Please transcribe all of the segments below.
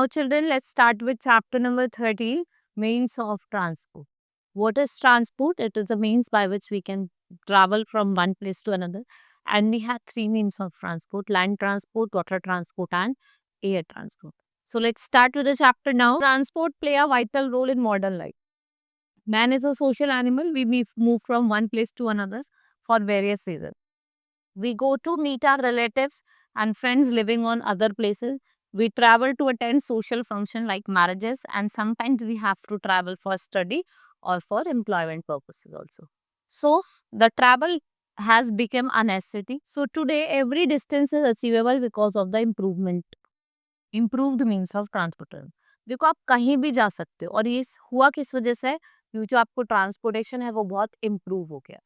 Now, children, let's start with chapter number 13, means of transport. What is transport? It is a means by which we can travel from one place to another. And we have three means of transport: land transport, water transport, and air transport. So, let's start with the chapter now. Transport play a vital role in modern life. Man is a social animal. We move from one place to another for various reasons. We go to meet our relatives and friends living on other places. We travel to attend social function like marriages, and sometimes we have to travel for study or for employment purposes also. So the travel has become a necessity. So today every distance is achievable because of the improved means of transportation. देखो आप कहीं भी जा सकते हो और ये हुआ किस वजह से है, क्योंकि जो आपको ट्रांसपोर्टेशन है वो बहुत इम्प्रूव हो गया.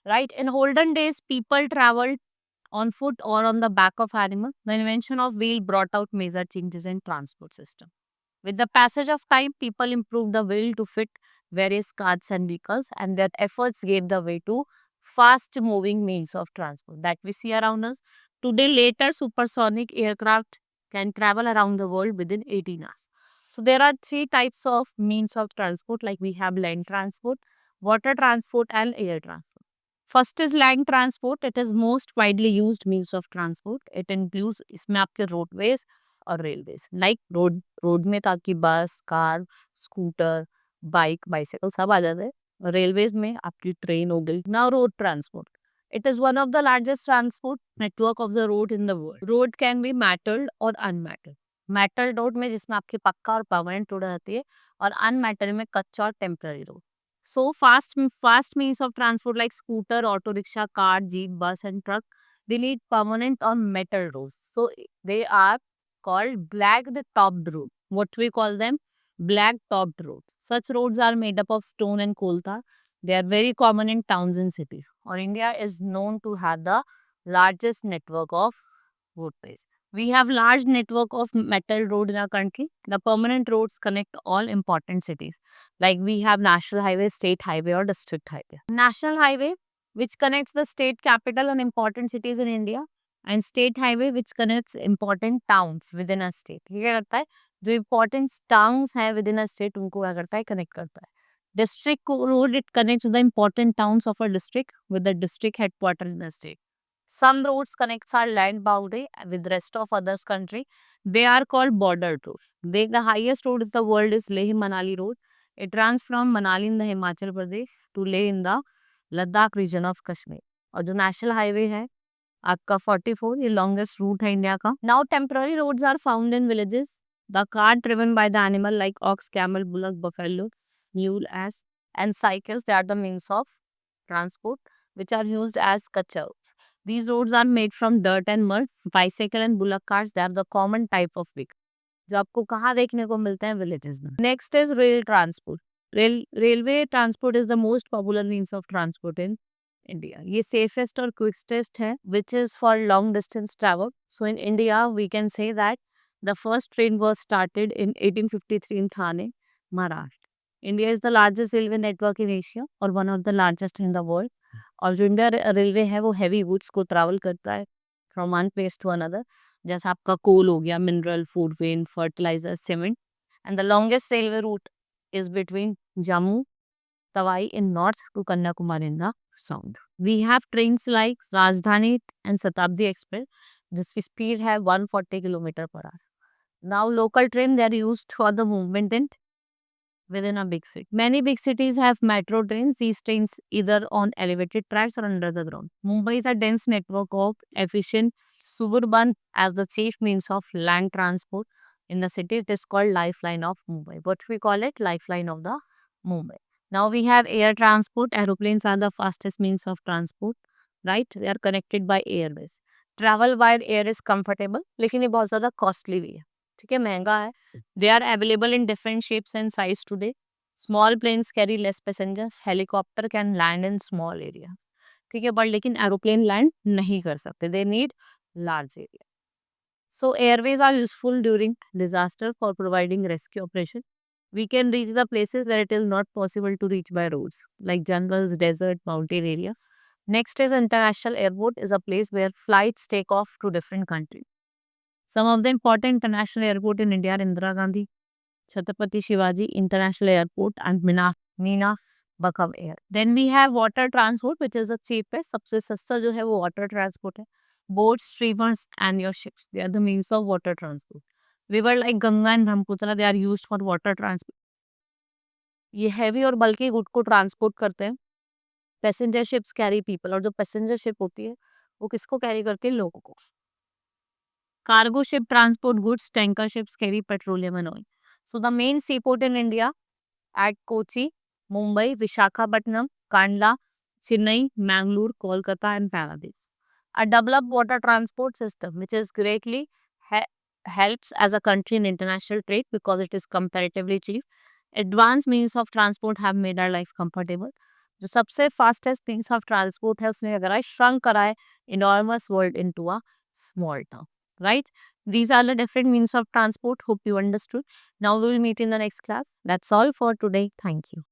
Right? In olden days, people traveled on foot or on the back of animals. The invention of wheel brought out major changes in transport system. With the passage of time, people improved the wheel to fit various cars and vehicles, and their efforts gave the way to fast-moving means of transport that we see around us. Today, later supersonic aircraft can travel around the world within 18 hours. So there are three types of means of transport, like we have land transport, water transport, and air transport. First is land transport. It is most widely used means of transport. It includes इसमें आपके roadways और railways. Like road में तो आपकी बस, car, scooter, bike, bicycle सब आ जाते हैं. Railways में आपकी ट्रेन हो गई. Now road transport. It is one of the largest transport network of the road in the world. Road can be metalled or unmetalled. Metal road में जिसमें आपकी पक्का और परमानेंट रोड आती है, और अनमेटल में कच्चा और temporary road. So fast means of transport like scooter, auto rickshaw, car, jeep, bus, and truck, they need permanent or metal roads. So they are called black topped road. What we call them? Black topped roads. Such roads are made up of stone and coal tar. They are very common in towns and cities. Or India is known to have the largest network of roadways. We have large network of metal road in our country. The permanent roads connect all important cities. Like we have national highway, state highway, or district highway. National highway, which connects the state capital and important cities in India, and state highway, which connects important towns within a state. ये क्या करता है? जो important towns है within a state, उनको क्या करता है? Connect करता है. District road, it connects the important towns of a district with the district headquarters in the state. Some roads connects our land boundary with rest of others country. They are called border roads. The highest road in the world is Leh Manali road. It runs from Manali in the Himachal Pradesh to Leh in the Ladakh region of Kashmir. और जो national highway है आपका 44, ये longest route है India का. Now temporary roads are found in villages. The cart driven by the animal like ox, camel, bullock, buffalo, mule, ass, and cycles. They are the means of transport which are used as kachals. These roads are made from dirt and mud. Bicycle and bullock carts, they are the common type of vehicle जो आपको कहाँ देखने को मिलते हैं? Villages में. Next is rail transport. Railway transport is the most popular means of transport in India. ये safest और क्विकस्टेस्ट है which is for long distance travel. So in India we can say that the first train was started in 1853 in Thane, Maharashtra. India is the largest railway network in Asia और one of the largest in the world. और जो India railway है वो heavy goods को travel करता है from one place to another. जैसे आपका कोल हो गया, mineral, food grain, fertiliser, cement. And the longest railway route is between Jammu Tawi in north to Kanyakumari in the south. We have trains like Rajdhani and Shatabdi express जिसकी speed है 140 kilometre per hour. Now local train they are used for the movement in within a big city. Many big cities have metro trains. These trains either on elevated tracks or under the ground. Mumbai is a dense network of efficient suburban as the chief means of land transport in the city. It is called lifeline of Mumbai. What we call it? Lifeline of the Mumbai. Now we have air transport. Aeroplanes are the fastest means of transport. Right? They are connected by airways. Travel by air is comfortable, लेकिन ये बहुत ज़्यादा costly भी है. ठीक है, महंगा है. They are available in different shapes and size today. Small planes carry less passengers. Helicopter can land in small areas. ठीक है, but लेकिन एरोप्लेन लैंड नहीं कर सकते. They need large area. So airways are useful during disaster for providing rescue operation. We can reach the places where it is not possible to reach by roads, like jungles, desert, mountain area. Next is international airport is a place where flights take off to different countries. Some of the important international airport in India are Indira Gandhi, Chhatrapati Shivaji International Airport and Meena Bakam Air. Then we have water transport, which is the cheapest. सबसे सस्ता जो है वो water transport है. Boats, steamers and your ships. They are the means of water transport. River like Ganga and Brahmaputra, they are used for water transport. ये heavy और bulky good को transport करते हैं. Passenger ships carry people और जो passenger ship होती है वो किसको carry करती है? लोगों को. Cargo ship transport goods, tanker ships carry petroleum and oil. So the main seaport in India at Kochi, Mumbai, Visakhapatnam, Kandla, Chennai, Mangalore, Kolkata and Paradise. A developed water transport system which is greatly helps as a country in international trade because it is comparatively cheap. Advanced means of transport have made our life comfortable. जो सबसे fastest means of transport है उसने अगर shrunk करा है enormous world into a small town, right? These are the different means of transport. Hope you understood. Now we will meet in the next class. That's all for today. Thank you.